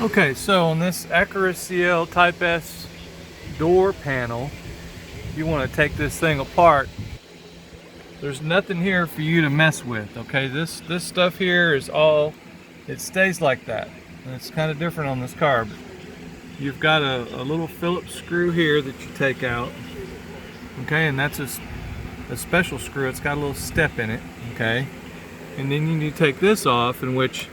Okay, so on this Acura CL Type S door panel, you want to take this thing apart. There's nothing here for you to mess with, okay? This stuff here is all, it stays like that. And it's kind of different on this car, but you've got a little Phillips screw here that you take out, okay? And that's a special screw. It's got a little step in it, okay? And then you need to take this off, in which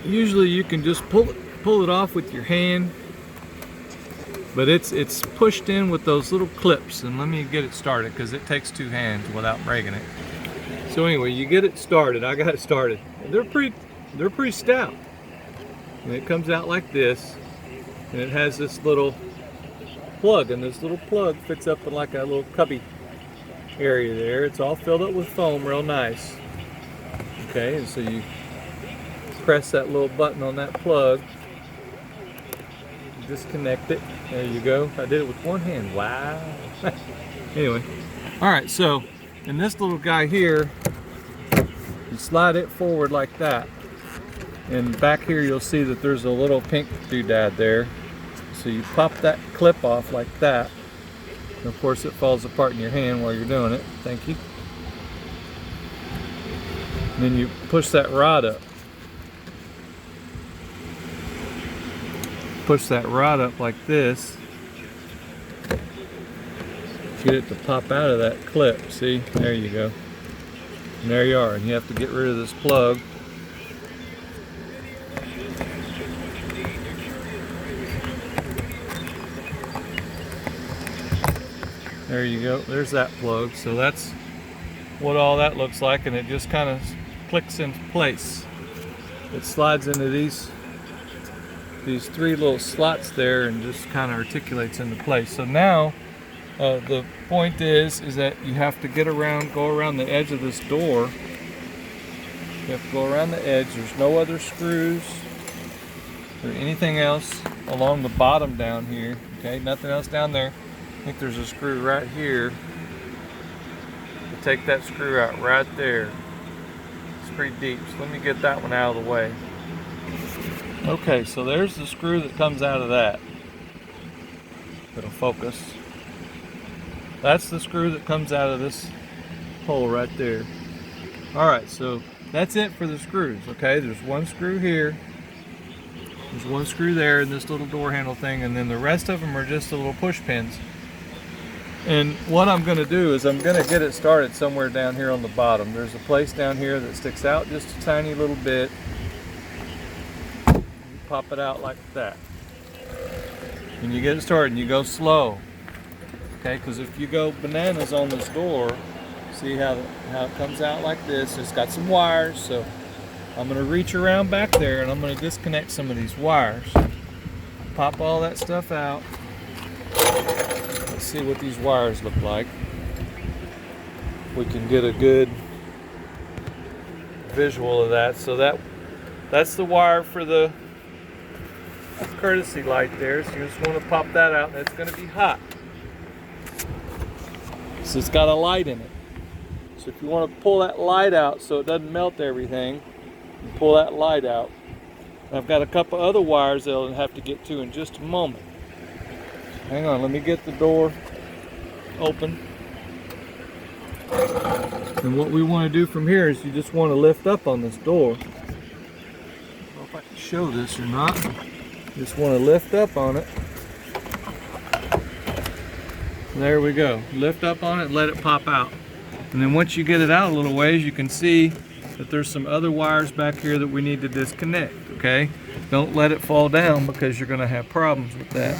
usually you can just pull it off with your hand, but it's pushed in with those little clips. And let me get it started, because it takes two hands without breaking it. So anyway, you get it started. I got it started. They're pretty stout, and it comes out like this, and it has this little plug, and this little plug fits up in like a little cubby area there. It's all filled up with foam, real nice. Okay, and so you press that little button on that plug, disconnect it. There you go. I did it with one hand. Wow. Anyway, all right, so in this little guy here, you slide it forward like that, and back here you'll see that there's a little pink doodad there. So you pop that clip off like that, and of course it falls apart in your hand while you're doing it. Thank you. And then you push that rod up. Push that rod up like this. Get it to pop out of that clip. See? There you go. And there you are. And you have to get rid of this plug. There you go. There's that plug. So that's what all that looks like, and it just kind of clicks into place. It slides into these three little slots there and just kind of articulates into place. So now the point is that you have to go around the edge of this door. You have to go around the edge. There's no other screws or anything else along the bottom down here. Okay, nothing else down there. I think there's a screw right here. You take that screw out right there. It's pretty deep, so let me get that one out of the way. Okay, so there's the screw that comes out of that. It'll focus. That's the screw that comes out of this hole right there. Alright, so that's it for the screws, okay? There's one screw here. There's one screw there in this little door handle thing, and then the rest of them are just the little push pins. And what I'm going to do is I'm going to get it started somewhere down here on the bottom. There's a place down here that sticks out just a tiny little bit. You pop it out like that. And you get it started, and you go slow. Okay, because if you go bananas on this door, see how it comes out like this. It's got some wires, so I'm going to reach around back there and I'm going to disconnect some of these wires. Pop all that stuff out. Let's see what these wires look like. We can get a good visual of that. So that's the wire for the courtesy light there. So you just want to pop that out, and it's going to be hot. So it's got a light in it. So if you want to pull that light out so it doesn't melt everything, you pull that light out. And I've got a couple other wires that I'll have to get to in just a moment. Hang on, let me get the door open. And what we want to do from here is you just want to lift up on this door. I don't know if I can show this or not. Just want to lift up on it. There we go. Lift up on it and let it pop out. And then once you get it out a little ways, you can see that there's some other wires back here that we need to disconnect, okay? Don't let it fall down, because you're going to have problems with that.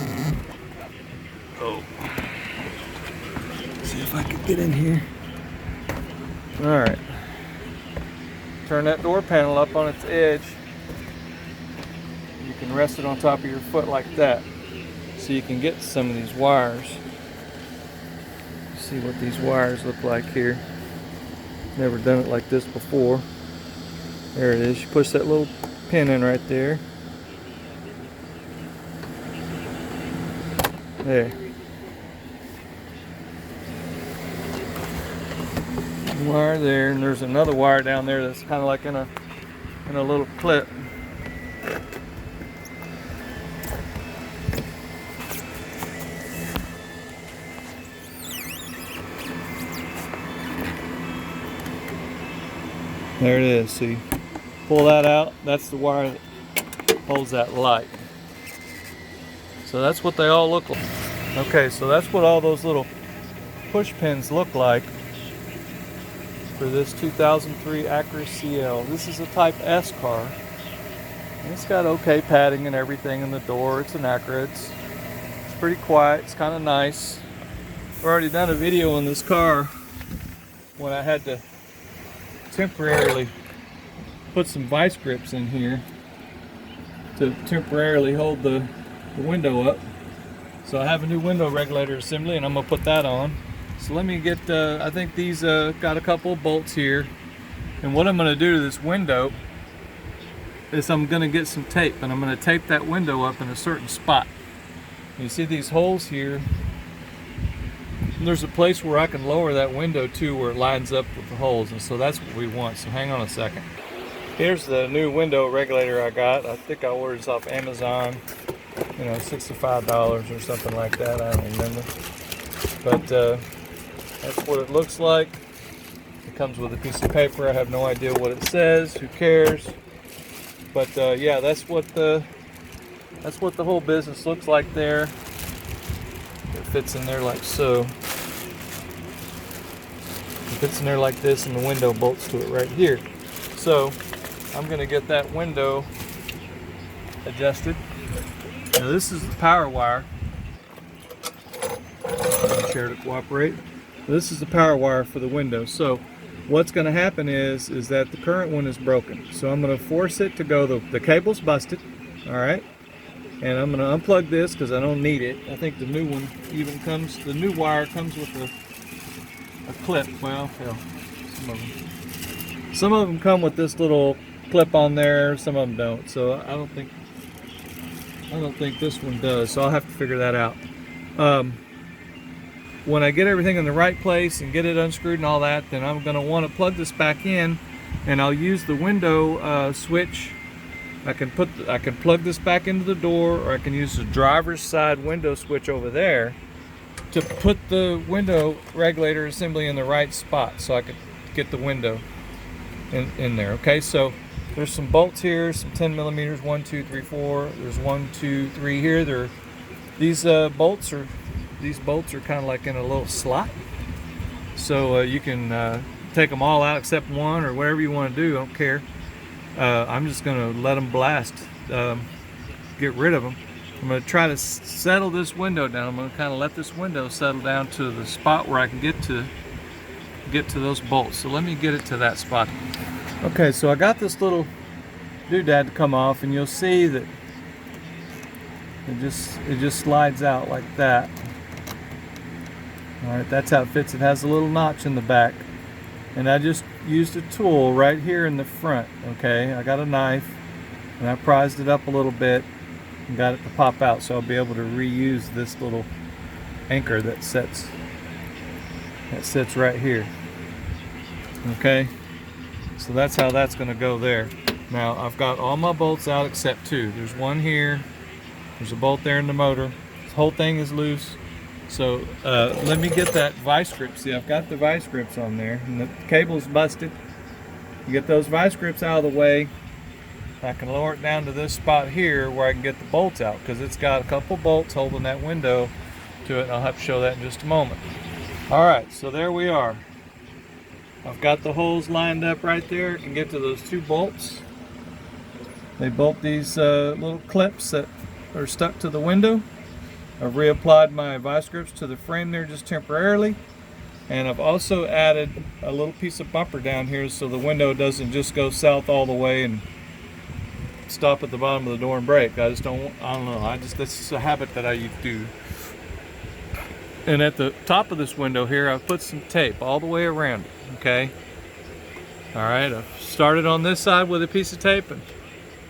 Oh. See if I can get in here. All right. Turn that door panel up on its edge. You can rest it on top of your foot like that, so you can get some of these wires. See what these wires look like here. Never done it like this before. There it is. You push that little pin in right there. There. Wire there, and there's another wire down there that's kind of like in a little clip. There it is. So you pull that out. That's the wire that holds that light. So that's what they all look like. Okay, so that's what all those little push pins look like for this 2003 Acura CL. This is a Type S car. And it's got okay padding and everything in the door. It's an Acura. It's pretty quiet. It's kind of nice. I've already done a video on this car when I had to temporarily put some vice grips in here to temporarily hold the window up. So I have a new window regulator assembly and I'm gonna put that on. So let me get, I think these got a couple of bolts here. And what I'm gonna do to this window is I'm gonna get some tape and I'm gonna tape that window up in a certain spot. You see these holes here? There's a place where I can lower that window to where it lines up with the holes, and so that's what we want. So hang on a second. Here's the new window regulator I got. I think I ordered this off Amazon, you know, $65 or something like that. I don't remember. But that's what it looks like. It comes with a piece of paper. I have no idea what it says. Who cares? But yeah, that's what the whole business looks like there. It fits in there like so. It fits in there like this, and the window bolts to it right here. So I'm going to get that window adjusted. Now this is the power wire. Chair to cooperate. This is the power wire for the window. So what's going to happen is that the current one is broken. So I'm going to force it to go. The cable's busted. All right. And I'm going to unplug this because I don't need it. I think the new one even comes, the new wire comes with a clip. Well, hell, some of them come with this little clip on there, some of them don't. So I don't think this one does. So I'll have to figure that out. When I get everything in the right place and get it unscrewed and all that, then I'm going to want to plug this back in, and I'll use the window switch. I can plug this back into the door, or I can use the driver's side window switch over there to put the window regulator assembly in the right spot so I could get the window in there. Okay, so there's some bolts here, some 10 millimeters, 1, 2, 3, 4. There's 1, 2, 3 here. These bolts are kind of like in a little slot, so you can take them all out except one, or whatever you want to do. I don't care. I'm just going to let them blast, get rid of them. I'm going to try to settle this window down. I'm going to kind of let this window settle down to the spot where I can get to those bolts. So let me get it to that spot. Okay, so I got this little doodad to come off, and you'll see that it just slides out like that. All right, that's how it fits. It has a little notch in the back. And I just used a tool right here in the front. Okay, I got a knife and I prized it up a little bit and got it to pop out, so I'll be able to reuse this little anchor that sits right here. Okay, so that's how that's going to go there. Now I've got all my bolts out except two. There's one here, there's a bolt there in the motor. This whole thing is loose. So let me get that vice grip. See, I've got the vice grips on there, and the cable's busted. You get those vice grips out of the way, I can lower it down to this spot here where I can get the bolts out, because it's got a couple bolts holding that window to it, and I'll have to show that in just a moment. Alright, so there we are. I've got the holes lined up right there. I can get to those two bolts. They bolt these little clips that are stuck to the window. I've reapplied my vice grips to the frame there just temporarily, and I've also added a little piece of bumper down here so the window doesn't just go south all the way and stop at the bottom of the door and break. I don't know, that's just a habit that I do. And at the top of this window here, I've put some tape all the way around it. Okay, alright, I've started on this side with a piece of tape, and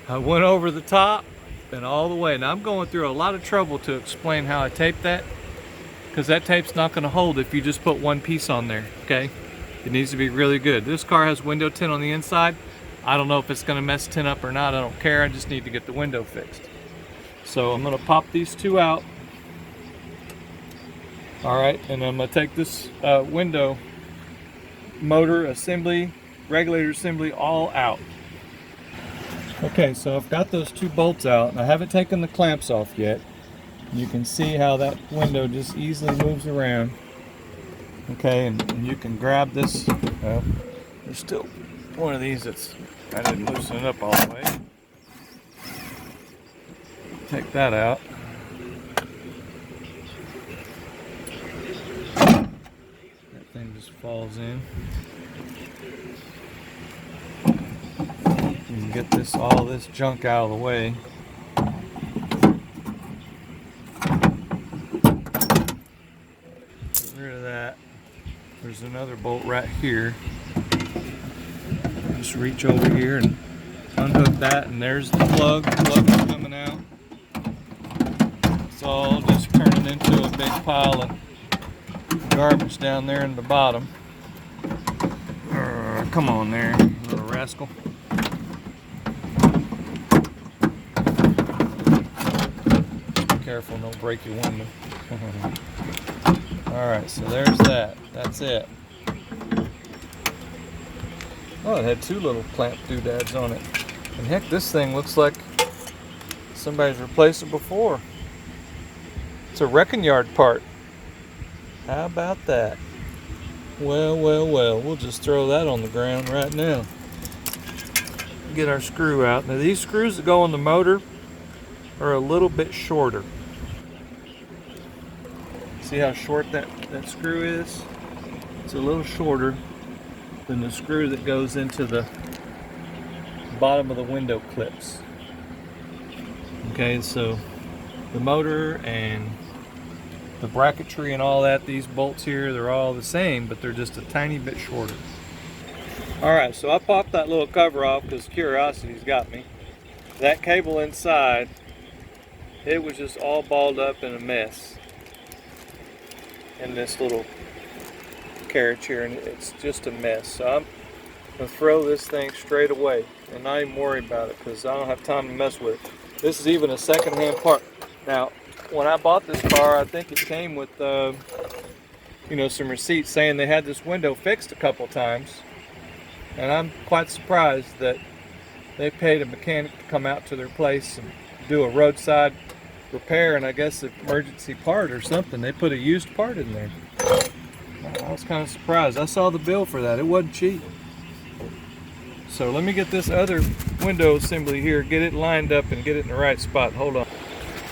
I went over the top and all the way. Now I'm going through a lot of trouble to explain how I tape that, because that tape's not going to hold if you just put one piece on there. Okay, it needs to be really good. This car has window tint on the inside. I don't know if it's going to mess tint up or not. I don't care. I just need to get the window fixed. So I'm going to pop these two out. Alright, and I'm going to take this window motor assembly regulator assembly all out. Okay, so I've got those two bolts out, and I haven't taken the clamps off yet. You can see how that window just easily moves around. Okay, and you can grab this. Well, there's still one of these I didn't loosen it up all the way. Take that out. That thing just falls in. You can get all this junk out of the way. Get rid of that. There's another bolt right here. Just reach over here and unhook that, and there's the plug. The plug is coming out. It's all just turning into a big pile of garbage down there in the bottom. Come on there, little rascal. Be careful, don't break your window. Alright, so there's that. That's it. Oh, it had two little clamp doodads on it. And heck, this thing looks like somebody's replaced it before. It's a wrecking yard part. How about that? Well, we'll just throw that on the ground right now. Get our screw out. Now these screws that go on the motor are a little bit shorter. See how short that screw is? It's a little shorter than the screw that goes into the bottom of the window clips. Okay, so the motor and the bracketry and all that, these bolts here, they're all the same, but they're just a tiny bit shorter. Alright, so I popped that little cover off because curiosity's got me. That cable inside, it was just all balled up in a mess in this little carriage here, and it's just a mess. So I'm going to throw this thing straight away and not even worry about it because I don't have time to mess with it. This is even a second-hand part. Now, when I bought this car, I think it came with some receipts saying they had this window fixed a couple times, and I'm quite surprised that they paid a mechanic to come out to their place and do a roadside repair, and I guess an emergency part or something. They put a used part in there. I was kind of surprised. I saw the bill for that. It wasn't cheap. So let me get this other window assembly here, get it lined up and get it in the right spot. Hold on.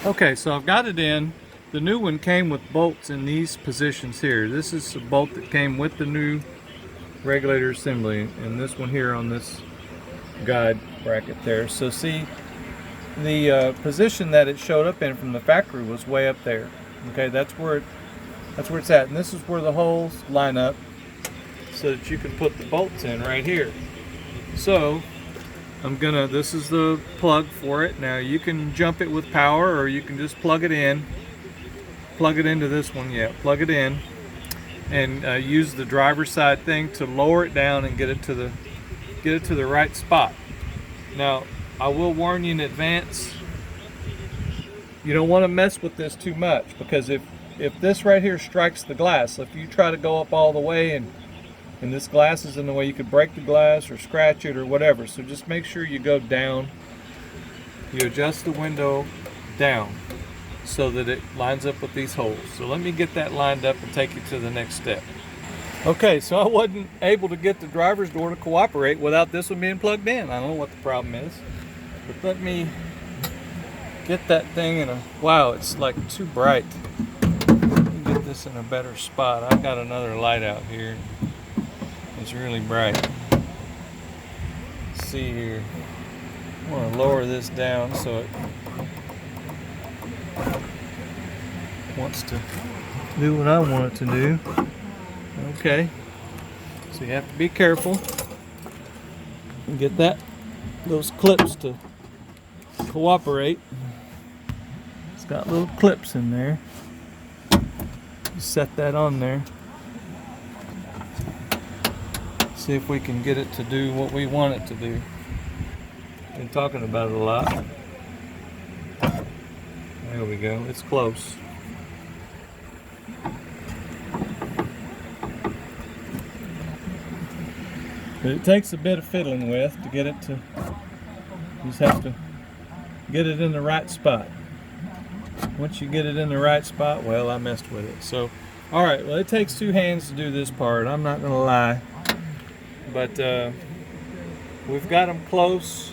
Okay, so I've got it in. The new one came with bolts in these positions here. This is a bolt that came with the new regulator assembly, and this one here on this guide bracket there. So see, the position that it showed up in from the factory was way up there. Okay, that's where it's at, and this is where the holes line up so that you can put the bolts in right here. So this is the plug for it. Now you can jump it with power, or you can just plug it into this one. Yeah, plug it in and use the driver's side thing to lower it down and get it to the right spot. Now I will warn you in advance, you don't want to mess with this too much, because if this right here strikes the glass, if you try to go up all the way and this glass is in the way, you could break the glass or scratch it or whatever. So just make sure you go down, you adjust the window down so that it lines up with these holes. So let me get that lined up and take you to the next step. Okay, so I wasn't able to get the driver's door to cooperate without this one being plugged in. I don't know what the problem is, but let me get that thing in a, wow, it's like too bright. Let me get this in a better spot. I've got another light out here. It's really bright. Let's see here. I want to lower this down so it wants to do what I want it to do. Okay. So you have to be careful and get those clips to cooperate. It's got little clips in there. You set that on there. See if we can get it to do what we want it to do. Been talking about it a lot. There we go. It's close. But it takes a bit of fiddling with to get it to, you just have to get it in the right spot. Once you get it in the right spot, well, I messed with it. So, all right, well, it takes 2 hands to do this part. I'm not gonna lie, but we've got them close.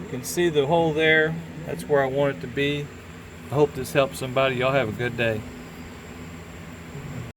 You can see the hole there. That's where I want it to be. I hope this helps somebody. Y'all have a good day.